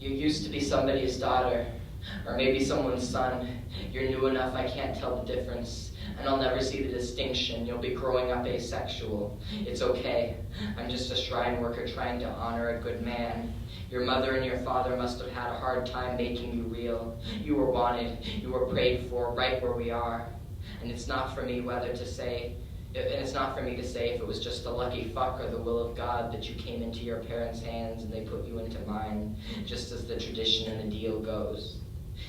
You used to be somebody's daughter, or maybe someone's son. You're new enough I can't tell the difference, and I'll never see the distinction. You'll be growing up asexual. It's okay. I'm just a shrine worker trying to honor a good man. Your mother and your father must have had a hard time making you real. You were wanted, you were prayed for, right where we are. And it's not for me to say if it was just a lucky fuck or the will of God that you came into your parents' hands and they put you into mine, just as the tradition and the deal goes.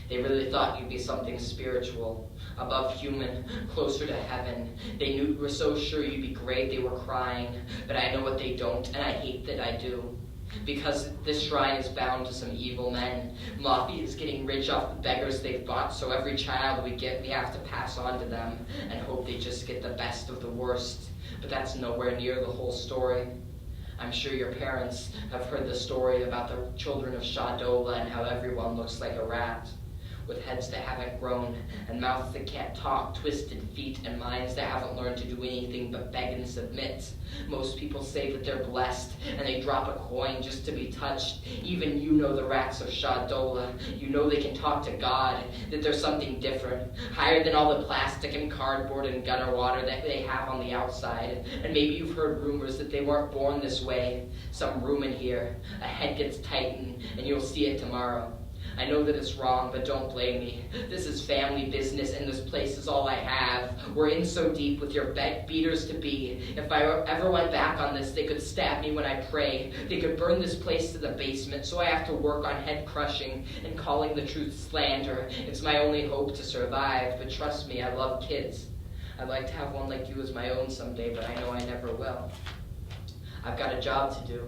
They really thought you'd be something spiritual, above human, closer to heaven. They knew you were so sure you'd be great they were crying, but I know what they don't, and I hate that I do. Because this shrine is bound to some evil men. Mafia is getting rich off the beggars they've bought, so every child we get, we have to pass on to them and hope they just get the best of the worst. But that's nowhere near the whole story. I'm sure your parents have heard the story about the children of Shah Daula and how everyone looks like a rat, with heads that haven't grown and mouths that can't talk, twisted feet and minds that haven't learned to do anything but beg and submit. Most people say that they're blessed and they drop a coin just to be touched. Even you know the rats of Shah Daula. You know they can talk to God, that there's something different, higher than all the plastic and cardboard and gutter water that they have on the outside. And maybe you've heard rumors that they weren't born this way. Some room in here, a head gets tightened, and you'll see it tomorrow. I know that it's wrong, but don't blame me. This is family business, and this place is all I have. We're in so deep with your beaters-to-be. If I ever went back on this, they could stab me when I pray. They could burn this place to the basement, so I have to work on head-crushing and calling the truth slander. It's my only hope to survive, but trust me, I love kids. I'd like to have one like you as my own someday, but I know I never will. I've got a job to do.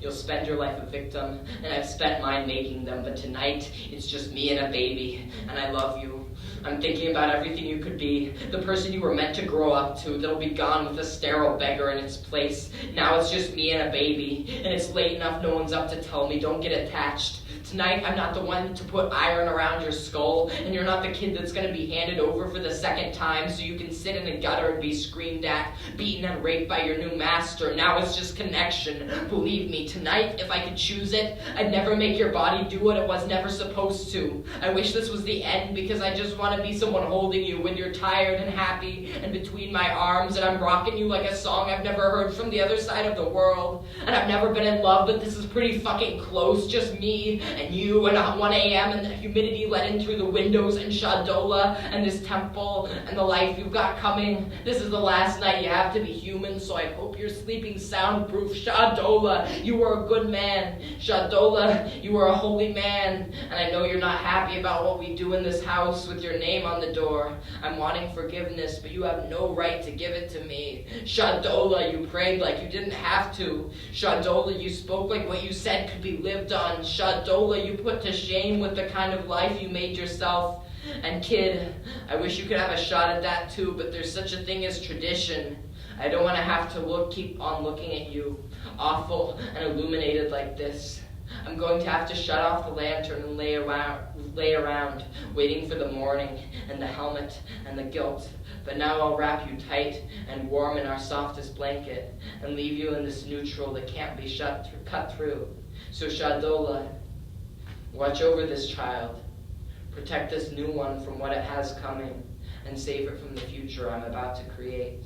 You'll spend your life a victim, and I've spent mine making them, but tonight, it's just me and a baby, and I love you. I'm thinking about everything you could be, the person you were meant to grow up to, that'll be gone with a sterile beggar in its place. Now it's just me and a baby, and it's late enough no one's up to tell me, don't get attached. Tonight, I'm not the one to put iron around your skull, and you're not the kid that's going to be handed over for the second time so you can sit in a gutter and be screamed at, beaten and raped by your new master. Now it's just connection. Believe me, tonight, if I could choose it, I'd never make your body do what it was never supposed to. I wish this was the end because I just want to be someone holding you when you're tired and happy and between my arms, and I'm rocking you like a song I've never heard from the other side of the world. And I've never been in love, but this is pretty fucking close, just me and you, and at 1 a.m. and the humidity let in through the windows and Shah Daula and this temple and the life you've got coming. This is the last night you have to be human, so I hope you're sleeping soundproof. Shah Daula, you were a good man. Shah Daula, you were a holy man, and I know you're not happy about what we do in this house with your name on the door. I'm wanting forgiveness, but you have no right to give it to me. Shah Daula, you prayed like you didn't have to. Shah Daula, you spoke like what you said could be lived on. Shah Daula, you put to shame with the kind of life you made yourself. And kid, I wish you could have a shot at that too, but there's such a thing as tradition. I don't want to have to keep on looking at you, awful and illuminated like this. I'm going to have to shut off the lantern and lay around, waiting for the morning and the helmet and the guilt. But now I'll wrap you tight and warm in our softest blanket and leave you in this neutral that can't be cut through. So Shah Daula, watch over this child, protect this new one from what it has coming, and save it from the future I'm about to create.